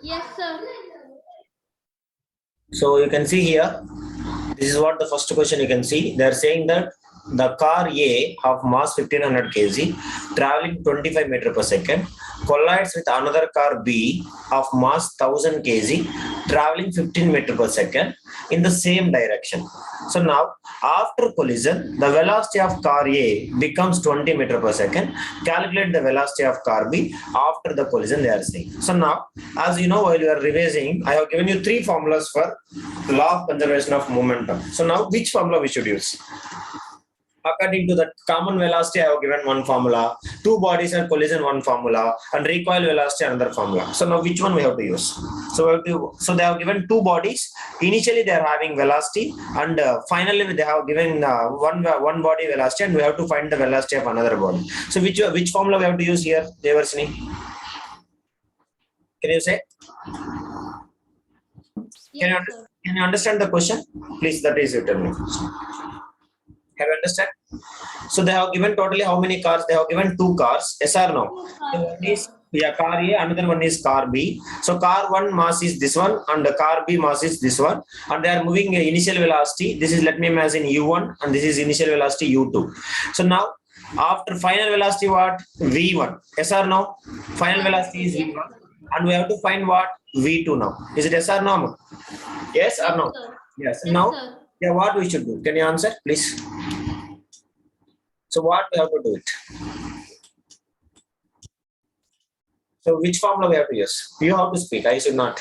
Yes, sir. So you can see here, this is what the first question you can see. They are saying that the car A of mass 1500 kg traveling 25 meter per second collides with another car B of mass 1000 kg traveling 15 meter per second in the same direction. So now after collision, the velocity of car A becomes 20 meter per second. Calculate the velocity of car B after the collision, they are saying. So now, as you know, while you are revising, I have given you three formulas for law of conservation of momentum. So now which formula we should use? According to the common velocity, I have given one formula, two bodies and collision one formula, and recoil velocity another formula. So now which one we have to use? So they have given two bodies. Initially they are having velocity, and finally they have given one body velocity, and we have to find the velocity of another body. So which formula we have to use here, Devarsini? Can you say? Yes, sir. Can you understand the question? Please, that is it. Tell me. Have you understand? So they have given totally how many cars? They have given two cars. Yes or no? So one is car A, another one is car B. So car one mass is this one, and the car B mass is this one, and they are moving initial velocity. This is, let me imagine, U1, and this is initial velocity U2. So now after final velocity, what? V1. Yes or no? Final velocity is V1, and we have to find what? V2 now. Is it yes or no? Yes or no? Sir. Yes. Yes, Now, sir. yeah, what we should do? Can you answer, please? So what we have to do it? So which formula we have to use? You have to speak. I should not.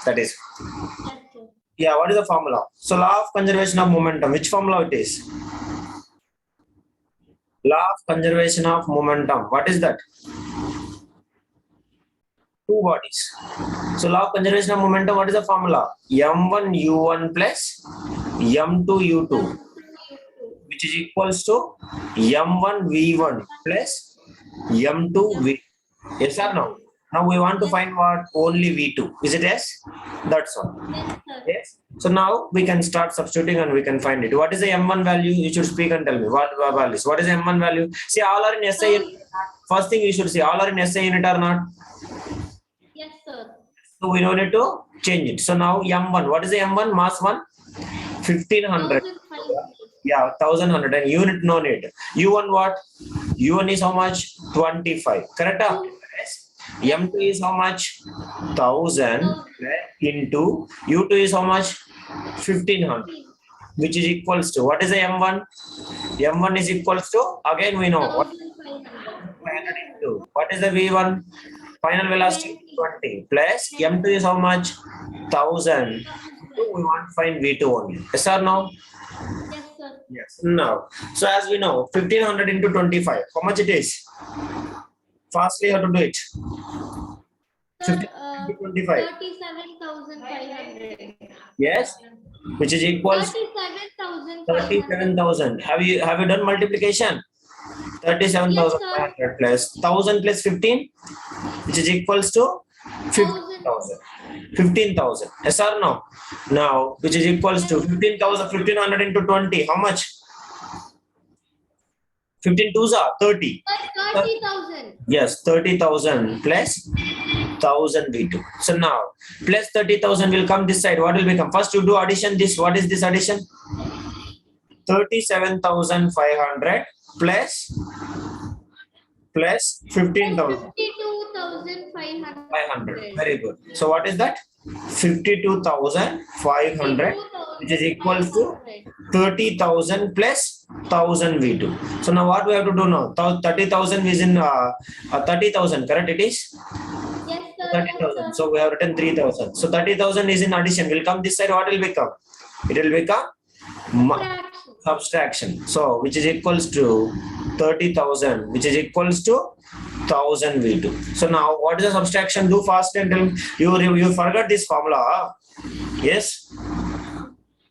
That is. Yes, sir. Yeah. What is the formula? So law of conservation of momentum. Which formula it is? Law of conservation of momentum. What is that? Two bodies. So law of conservation of momentum. What is the formula? M1 U1 plus M2 U2, which is equals to M1 V1 plus M2 V2. Yes or no? Now we want to find what? Only V2. Is it yes? That's all. Yes, sir. Yes. So now we can start substituting and we can find it. What is the M1 value? You should speak and tell me what values. What is the M1 value? See, all are in SI unit. First thing you should see, all are in SI unit or not? Yes, sir. So we don't need to change it. So now M1. What is the M1? Mass 1? 1500. 1500. Yeah, 1100. And unit no need. U1 what? U1 is how much? 25. Correct? Yes. M2 is how much? 1000 into U2 is how much? 1500, which is equals to, what is the M1? M1 is equals to, again we know what? 500 into, what is the V1? Final velocity 20 plus M2 is how much? 1000. So we want to find V2 only. Yes or no? Yes, sir. Yes. No. So as we know, 1500 into 25, how much it is? Fastly you have to do it. Sir, 15 into 25. 37,500. Yes. Which is equals 37,500. 37,000. Have you done multiplication? 37,500 plus 1000 plus 15, which is equals to 15,000. 15,000. Yes or no? Now, which is equals to 15,000, 1500 into 20. How much? 15 twos are 30. 30,000. Yes, 30,000 plus 1000 V2. So now, plus 30,000 will come this side. What will become? First you do addition. This, what is this addition? 37,500 plus 15,000. 52,500. Very good. So what is that? 52,500, which is equal to 30,000 plus 1000 V2. So now what we have to do now? 30,000 is in 30,000, correct? It is Yes, sir. 30,000. So we have written 3,000. So 30,000 is in addition. Will come this side. What will become? It will become subtraction. So which is equals to 30,000, which is equals to 1000 V2. So now what is the subtraction? Do fast and tell me. You forgot this formula. Yes?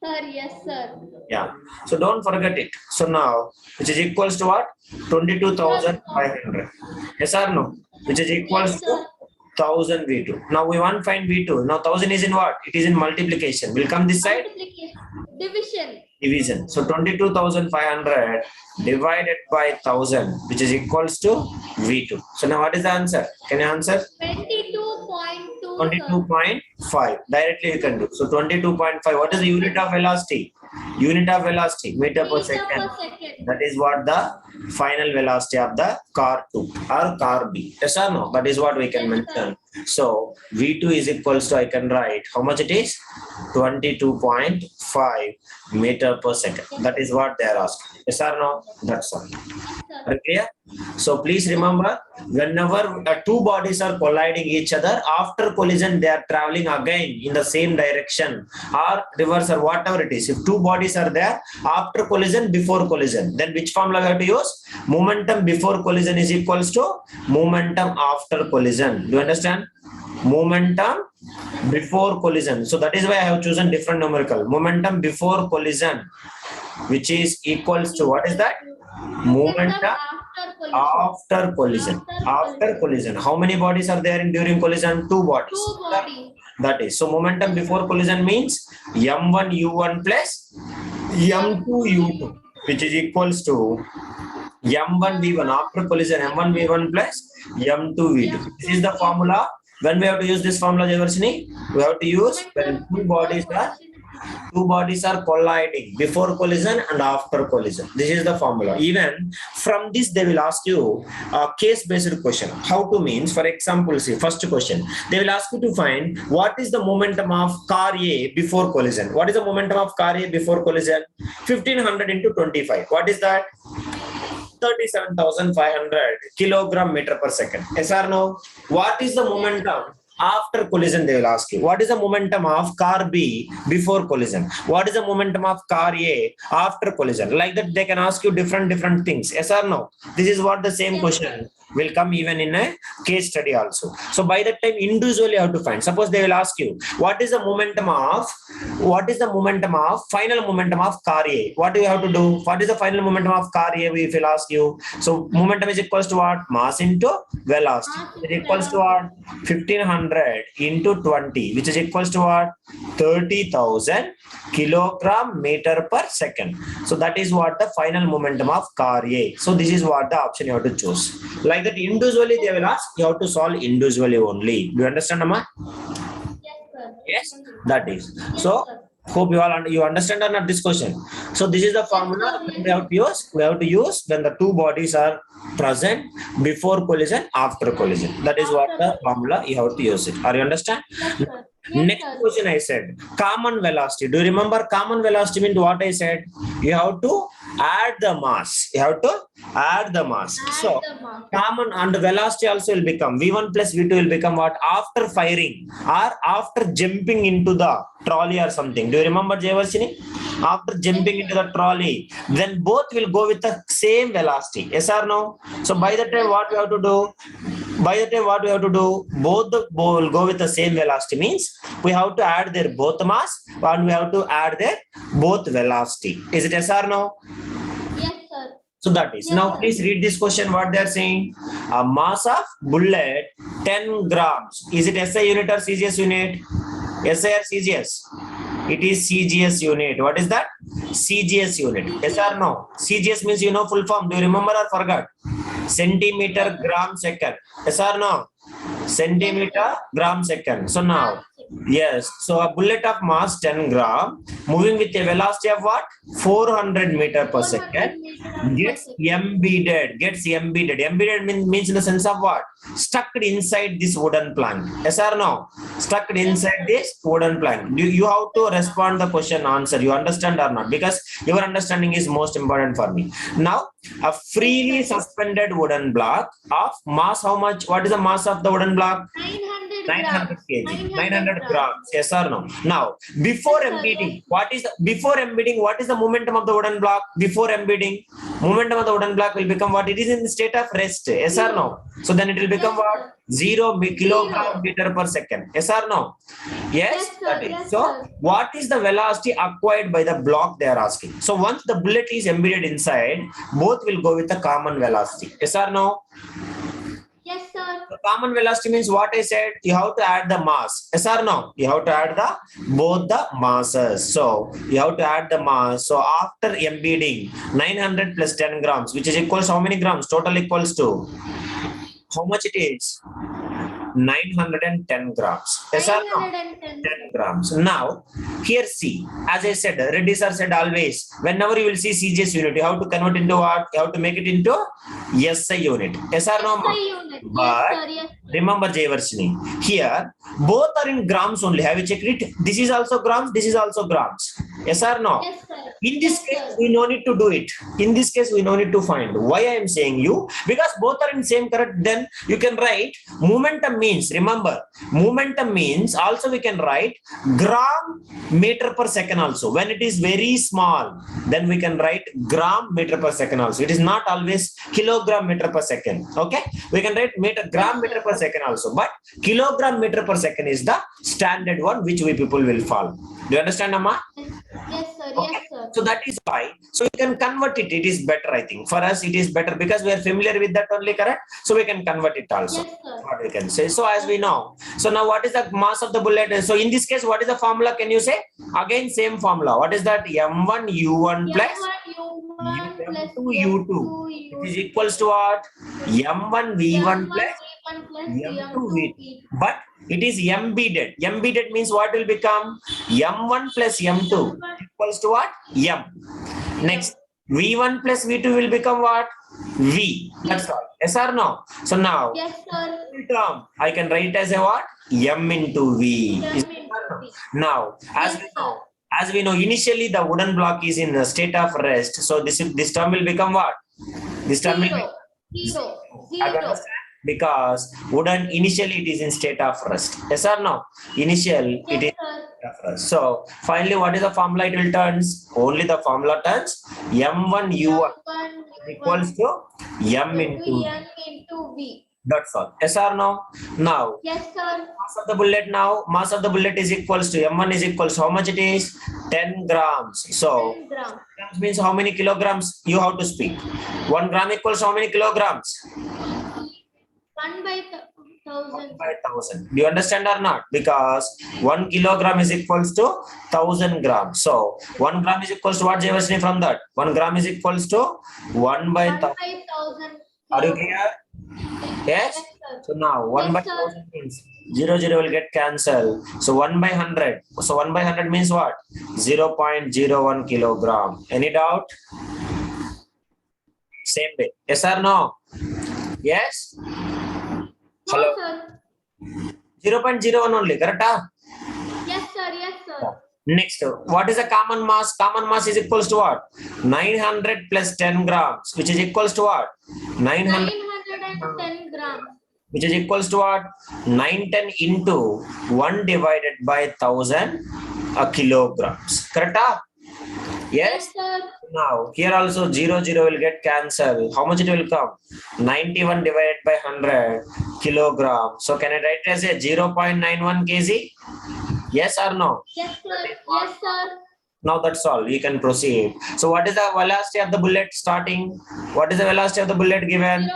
Sir, yes, sir. Yeah. So don't forget it. So now which is equals to what? 22,500. Yes or no? Which is equals Yes, to sir. 1000 V2. Now we want to find V2. Now 1000 is in what? It is in multiplication. Will come this side? Multiplication. Division. Division. So 22,500 divided by 1000, which is equals to V2. So now what is the answer? Can you answer? 22.2 22.5. Directly you can do. So 22.5. What is the unit of velocity? Unit of velocity, meter per second. That is what the final velocity of the car 2 or car B. Yes or no? That is what we can mention. So V2 is equals to, I can write how much it is? 22.5 meter per second. That is what they are asking. Yes or no? That's all. Are you clear? So please remember, whenever two bodies are colliding each other, after collision they are traveling again in the same direction or reverse or whatever it is. If two bodies are there, after collision, before collision, then which formula we have to use? Momentum before collision is equals to momentum after collision. Do you understand? Momentum before collision. So that is why I have chosen different numerical. Momentum before collision, which is equals to, what is that? Momentum after collision. After collision. How many bodies are there in during collision? Two bodies. That is. So momentum before collision means m1 u1 plus m2 u2, which is equals to m1 v1 after collision m1 v1 plus m2 v2. This is the formula. When we have to use this formula, Javarshini, we have to use when two bodies are colliding before collision and after collision. This is the formula. Even from this, they will ask you a case-based question. How to means, for example, see, first question, they will ask you to find what is the momentum of car A before collision. What is the momentum of car A before collision? 1500 into 25. What is that? 37,500 kilogram meter per second. Yes or no? What is the momentum after collision? They will ask you. What is the momentum of car B before collision? What is the momentum of car A after collision? Like that, they can ask you different things. Yes or no? This is what the same question will come even in a case study also. So by that time, individually you have to find. Suppose they will ask you, what is the momentum of final momentum of car A? What do you have to do? What is the final momentum of car A? If will ask you. So momentum is equals to what? Mass into velocity. It equals to what? 1500 into 20, which is equals to what? 30,000 kilogram meter per second. So that is what the final momentum of car A. So this is what the option you have to choose. Like that, individually they will ask, you have to solve individually only. Do you understand, Amma? Yes, sir. Yes, that is. So hope you understand or not this question. So this is the formula we have to use. We have to use when the two bodies are present before collision, after collision. That is what the formula you have to use it. Are you understand? Yes, sir. Next question I said, common velocity. Do you remember common velocity means what I said? You have to add the mass. You have to add the mass. So common and velocity also will become V1 plus V2 will become what? After firing or after jumping into the trolley or something. Do you remember, Javarshini? After jumping into the trolley, then both will go with the same velocity. Yes or no? So by the time what we have to do? Both will go with the same velocity means we have to add their both mass and we have to add their both velocity. Is it yes or no? Yes, sir. So that is. Now please read this question what they are saying. A mass of bullet 10 grams. Is it SI unit or CGS unit? SI or CGS? It is CGS unit. What is that? CGS unit. Yes or no? CGS means you know full form. Do you remember or forgot? Centimeter gram second. Yes or no? Centimeter gram second. So now, yes. So a bullet of mass 10 gram moving with a velocity of what? 400 meter per second gets embedded. Embedded means in the sense of what? Stuck inside this wooden plank. Yes or no? Stuck inside this wooden plank. You have to respond the question answer. You understand or not? Because your understanding is most important for me. Now, a freely suspended wooden block of mass how much? What is the mass of the wooden block? 900 kg, 900 grams. Yes or no? Now, before embedding, what is the momentum of the wooden block? Before embedding, momentum of the wooden block will become what? It is in the state of rest. Yes or no? So then it will become what? 0 kilogram meter per second. Yes or no? Yes, that is. So what is the velocity acquired by the block they are asking? So once the bullet is embedded inside, both will go with the common velocity. Yes or no? Yes, sir. The common velocity means what I said, you have to add the mass. Yes or no? You have to add both the masses. So you have to add the mass. So after embedding 900 plus 10 grams, which is equals how many grams? Total equals to how much it is? 910 grams. Yes or no? 910. 10 grams. Now, here see, as I said, Reddy sir said always, whenever you will see CGS unit, you have to convert into what? You have to make it into SI unit. Yes or no? SI unit. Yes, But sir. Yes. remember, Jayvarshini, here both are in grams only. Have you checked it? This is also grams, this is also grams. Yes or no? Yes, sir. In this Yes, case, sir. we no need to do it. In this case, we no need to find. Why I am saying you? Because both are in same correct. Then you can write momentum means. Remember, momentum means also we can write gram meter per second also. When it is very small, then we can write gram meter per second also. It is not always kilogram meter per second. Okay, we can write gram meter per second also. But kilogram meter per second is the standard one which we people will follow. Do you understand, Amma? Yes, sir. Okay. Yes, sir. So that is why. So you can convert it. It is better, I think. For us, it is better because we are familiar with that only, correct? So we can convert it also. Yes, sir. What we can say. So as we know. So now what is the mass of the bullet? So in this case, what is the formula? Can you say? Again, same formula. What is that? M1 U1 plus M1 U1 plus M2 U2. It is equals to what? M1 V1 plus M2 V2. But it is embedded. Embedded means what will become? M1 plus M2 equals to what? M. Next, V1 plus V2 will become what? V. That's all. Yes or no? So now, Yes, sir. term, I can write as a what? M into V. M Is into it or no? V. Now, Yes, as we know, initially the wooden block is in a state of rest. So this term will become what? This term will be Zero. I understand. Because wooden initially it is in state of rest. Yes or no? Initial it Yes, is sir. state of rest. So finally, what is the formula it will turns? Only the formula turns M1 U1 M1 equals to M into M into V. that's all. Yes or no? Now Yes, sir. mass of the bullet now, mass of the bullet is equals to M1 is equals to how much it is? 10 grams. So 10 grams. grams means how many kilograms you have to speak. 1 gram equals how many kilograms? 1 by 1000. By 1000. Do you understand or not? Because 1 kilogram is equals to 1000 grams. So 1 gram is equals to what, Jayavashni, from that? 1 gram is equals to 1 by 1 1000. by 1000. Are you clear? Yes? Yes, sir. So now 1 Yes, by sir. 1000 means 0 will get cancelled. So 1 by 100. So 1 by 100 means what? 0.01 kilogram. Any doubt? Same way. Yes or no? Yes? No, Hello? sir. 0.01 only, correct? Yes, sir. Yes, sir. Next, what is the common mass? Common mass is equals to what? 900 plus 10 grams, which is equals to what? 900, 910 grams. which is equals to what? 910 into 1 divided by 1000 kilograms. Correct? Yes? Yes, sir. Now, here also 0 will get cancelled. How much it will come? 91 divided by 100 kilograms. So, can I write it as a 0.91 kg? Yes or no? Yes, sir. Yes, sir. Now that's all. You can proceed. So what is the velocity of the bullet starting? What is the velocity of the bullet given?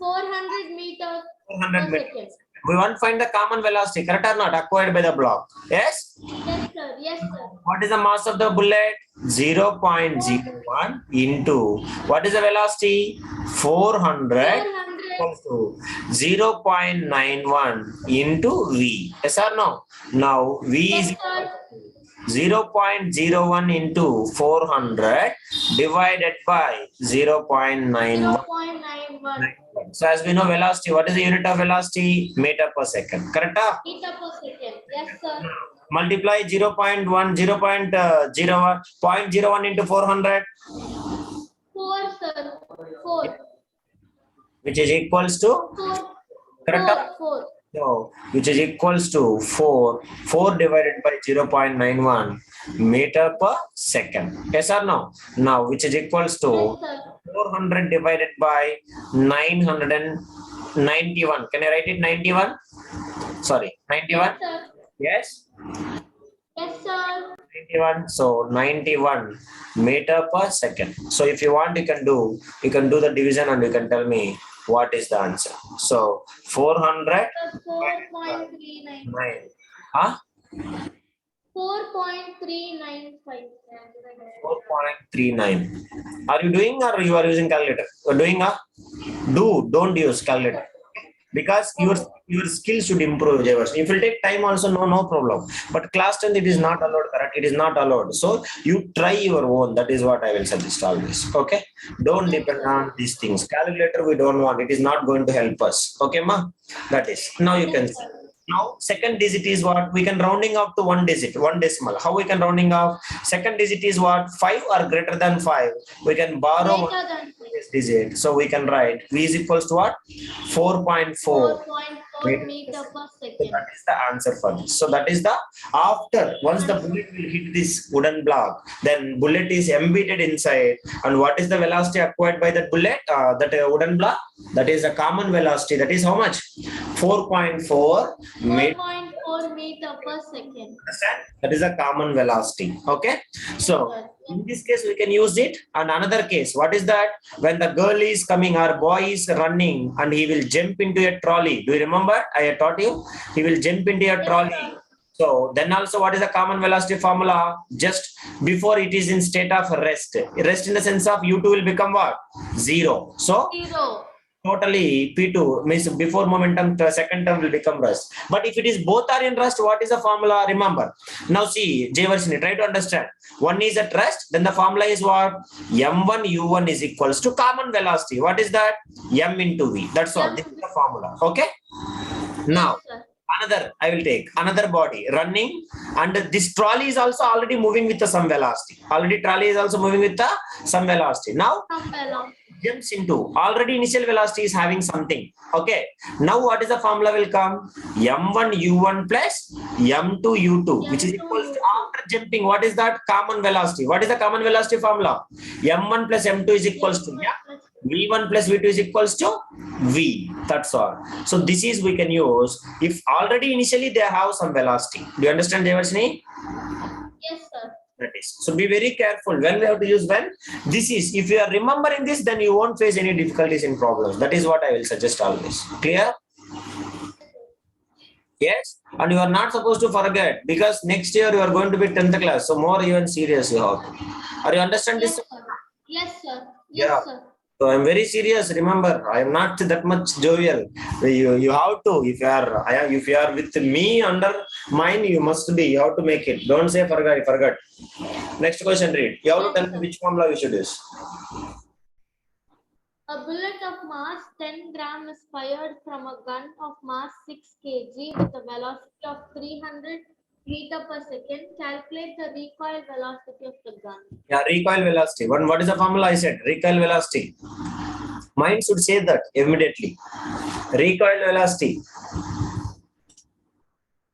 0.400 meters 400 per meters. second. We want to find the common velocity, correct or not? Acquired by the block. Yes? Yes, sir. Yes, sir. What is the mass of the bullet? 0.01 into what is the velocity? 400 400. equals to 0.91 into V. Yes or no? Now V is Yes, sir. 0.01 into 400 divided by 0.91. 0.91 So as we know velocity, what is the unit of velocity? Meter per second. Correct? meter per second. Yes, sir. Multiply 0.1, 0.01 into 400, 4, sir. 4. which is equals to 4. correct? 4. So, which is equals to 4 divided by 0.91 meter per second. Yes or no? Now, which is equals to Yes, sir. 400 divided by 991. Can I write it 91? Sorry, 91? Yes, sir. Yes? Yes, sir. 91. So 91 meter per second. So if you want, you can do the division and you can tell me what is the answer. So 400 4.395. 9. Huh? 4.395. 4.39. Are you doing or you are using calculator? You are doing don't use calculator. because your skills should improve, Jayvarshini. If it will take time also, no problem. But class 10th it is not allowed, correct? It is not allowed. So you try your own. That is what I will suggest always. Okay. Don't depend on these things. Calculator we don't want. It is not going to help us. Okay, ma? That is. Now you can see. Now, second digit is what? We can rounding up to one digit, one decimal. How we can rounding up? Second digit is what? 5 or greater than 5. We can borrow one Greater than digit. So we can write V is equals to what? 4.4. 4.4 meter per So second. that is the answer for this. So that is the after once the bullet will hit this wooden block, then bullet is embedded inside. And what is the velocity acquired by that bullet? That wooden block? That is a common velocity. That is how much? 4.4 meter. 4.4 meter per second. Understand? That is a common velocity. Okay. So in this case, we can use it. And another case, what is that? When the girl is coming, our boy is running and he will jump into a trolley. Do you remember? I had taught you. He will jump into a trolley. So then also what is the common velocity formula? Just before it is in state of rest. Rest in the sense of U2 will become what? 0. So 0. totally P2 means before momentum second term will become rest. But if it is both are in rest, what is the formula? Remember. Now see, Jayvarshini, try to understand. One is at rest, then the formula is what? M1 U1 is equals to common velocity. What is that? M into V. That's all. This is the formula. Okay. Now another, I will take another body running, and this trolley is also already moving with some velocity. Already trolley is also moving with some velocity. Now jumps into already initial velocity is having something. Okay. Now what is the formula will come? M1 U1 plus M2 U2, which is equals to after jumping. What is that? Common velocity. What is the common velocity formula? M1 plus M2 is equals to V1 plus V2 is equals to V. That's all. So this is we can use if already initially they have some velocity. Do you understand, Jayvarshini? Yes, sir. That is. So be very careful when we have to use when. This is, if you are remembering this, then you won't face any difficulties in problems. That is what I will suggest always. Clear? Yes. And you are not supposed to forget because next year you are going to be 10th class. So more even serious you have to. Are you understand Yes, this? sir. Yes, sir. Yeah. Yes, sir. So I'm very serious. Remember, I am not that much jovial. You have to. If you are with me under mine, you must be. You have to make it. Don't say forgot. Forgot. Next question. Read. You have to tell me which formula we should use. A bullet of mass 10 gram is fired from a gun of mass 6 kg with a velocity of 300 meter per second. Calculate the recoil velocity of the gun. Yeah, recoil velocity. What is the formula I said? Recoil velocity. Mine should say that immediately. Recoil velocity.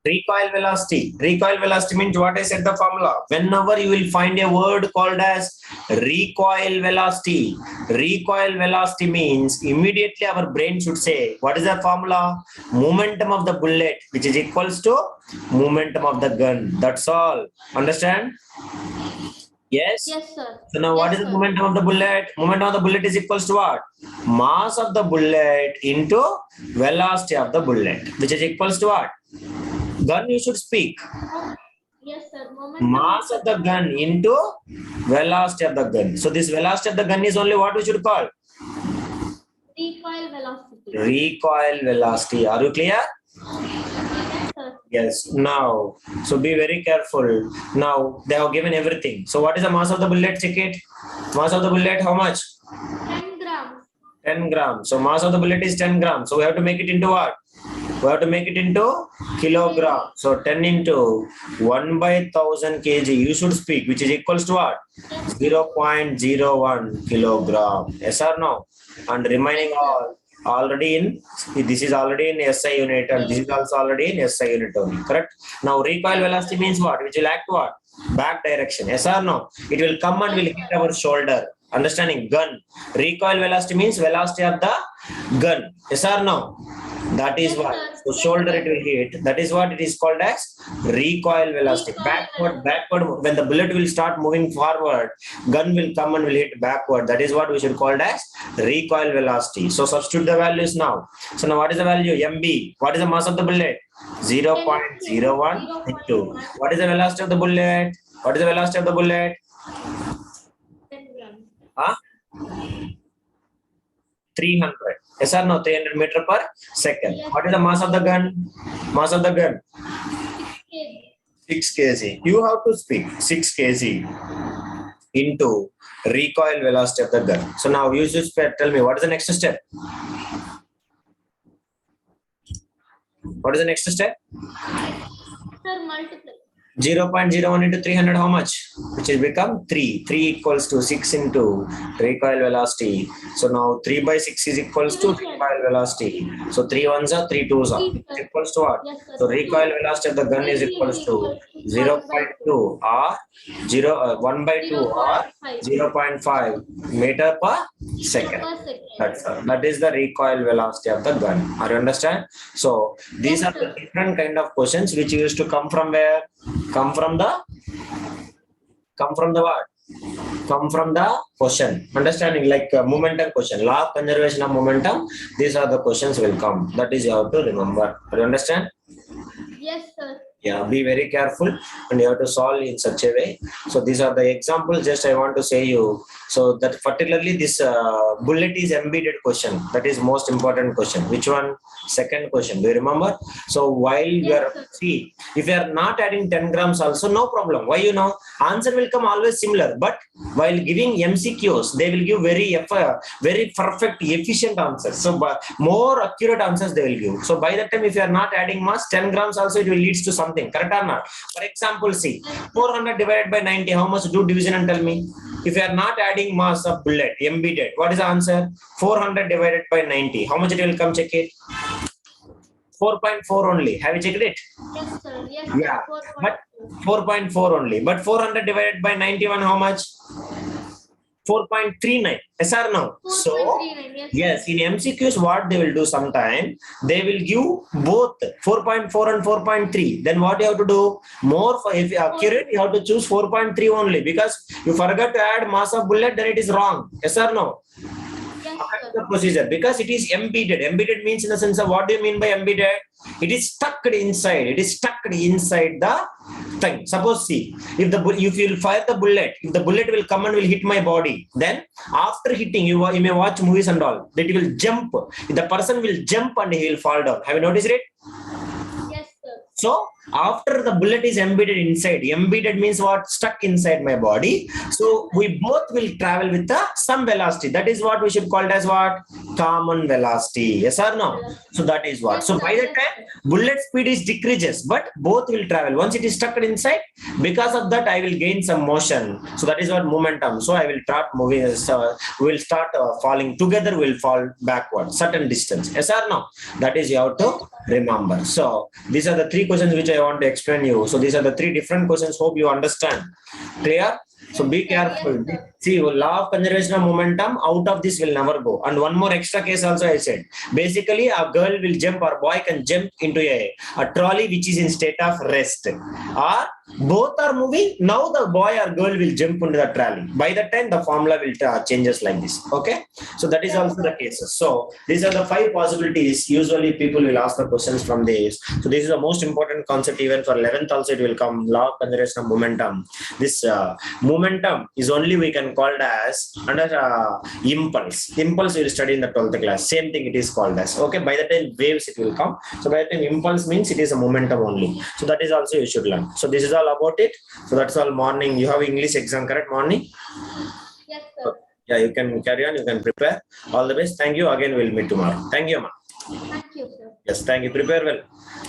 Recoil velocity. Recoil velocity means what I said the formula. Whenever you will find a word called as recoil velocity. Recoil velocity means immediately our brain should say, what is the formula? Momentum of the bullet, which is equals to momentum of the gun. That's all. Understand? Yes? Yes, sir. So now what Yes, is the sir. momentum of the bullet? Momentum of the bullet is equals to what? Mass of the bullet into velocity of the bullet, which is equals to what? Gun you should speak. Yes, sir. Momentum Mass of the gun into velocity of the gun. So this velocity of the gun is only what we should call? recoil velocity. Recoil velocity. Are you clear? Yes, sir. Yes. Now, so be very careful. Now they have given everything. So what is the mass of the bullet? Check it. Mass of the bullet, how much? 10 grams. 10 grams. So mass of the bullet is 10 grams. So we have to make it into what? We have to make it into kilogram. So 10 into 1 by 1000 kg. You should speak, which is equals to what? 0.01 kilogram. Yes or no? And remaining all already in, this is already in SI unit and this is also already in SI unit only. Correct? Now recoil velocity means what? Which will act what? Back direction. Yes or no? It will come and will hit our shoulder. Understanding? Gun. Recoil velocity means velocity of the gun. Yes or no? That is what. So shoulder it will hit. That is what it is called as recoil velocity. Backward. When the bullet will start moving forward, gun will come and will hit backward. That is what we should call as recoil velocity. So substitute the values now. So now what is the value? MB. What is the mass of the bullet? 0.01 into. What is the velocity of the bullet? What is the velocity of the bullet? 10 grams. Huh? 300. Yes or no? 300 meter per second. Yes. What is the mass of the gun? Mass of the gun? 6 kg. You have to speak 6 kg into recoil velocity of the gun. So now you just tell me what is the next step? What is the next step? Sir, multiply. 0.01 into 300, how much? Which will become 3. 3 equals to 6 into recoil velocity. So now 3 by 6 is equals to recoil velocity. So 3 ones are 3 twos are. It's equals to what? Yes, sir. So recoil velocity of the gun is equals to 0.2 or 1 by 2 or 0.5 meter per second. That is the recoil velocity of the gun. Are you understand? So these are the different kind of questions which used to come from where? Come from the what? Come from the question. Understanding, like momentum question, law of conservation of momentum. These are the questions will come. That is you have to remember. Do you understand? Yes, sir. Yeah, be very careful and you have to solve in such a way. So these are the examples just I want to say you. So that particularly this bullet is embedded question. That is most important question. Which one? Second question. Do you remember? So while you are, see, if you are not adding 10 grams also, no problem. Why you know? Answer will come always similar. But while giving MCQs, they will give very perfect, efficient answers. So more accurate answers they will give. So by that time, if you are not adding mass, 10 grams also it will lead to something. Correct or not? For example, see, 400 divided by 90, how much? Do division and tell me. If you are not adding mass of bullet, embedded, what is the answer? 400 divided by 90. How much it will come? Check it. 4.4 only. Have you checked it? Yes, sir. Yes, yeah, sir. but 4.4 only. But 400 divided by 91, how much? 4.39. Yes or no? So, yes, in MCQs, what they will do sometime, they will give both 4.4 and 4.3. Then what you have to do? More, for if you are accurate, you have to choose 4.3 only, because you forgot to add mass of bullet, then it is wrong. Yes or no? The procedure, because it is embedded. Embedded means in the sense of, what do you mean by embedded? It is stuck inside. It is stuck inside the thing. Suppose, see, if you will fire the bullet, if the bullet will come and will hit my body, then after hitting, you may watch movies and all, that it will jump. The person will jump and he will fall down. Have you noticed it? Yes, sir. So after the bullet is embedded inside, embedded means what? Stuck inside my body. So we both will travel with some velocity. That is what we should call it as what? Common velocity. Yes or no? So that is what. So by the time bullet speed is decreases, but both will travel. Once it is stuck inside, because of that I will gain some motion. So that is what momentum. So I will start moving. We will start falling together. We will fall backward certain distance. Yes or no? That is you have to remember. So these are the three questions which I want to explain you. So these are the three different questions. Hope you understand. Clear? So be careful. See, law of conservation of momentum, out of this will never go. And one more extra case also I said. Basically, a girl will jump or boy can jump into a trolley which is in state of rest. Or both are moving. Now the boy or girl will jump into the trolley. By the time the formula will changes like this. Okay. So that is also the cases. So these are the 5 possibilities. Usually people will ask the questions from this. So this is the most important concept. Even for 11th also it will come. Law of conservation of momentum. This momentum is only we can call it as under impulse. Impulse we will study in the 12th class. Same thing it is called as. Okay. By the time waves it will come. So by the time impulse means it is a momentum only. So that is also you should learn. So this is all about it. So that's all. Morning you have English exam, correct? Morning. Yes, sir. Yeah, you can carry on. You can prepare. All the best. Thank you. Again, we'll meet tomorrow. Thank you, ma. Thank you, sir. Yes, thank you. Prepare well.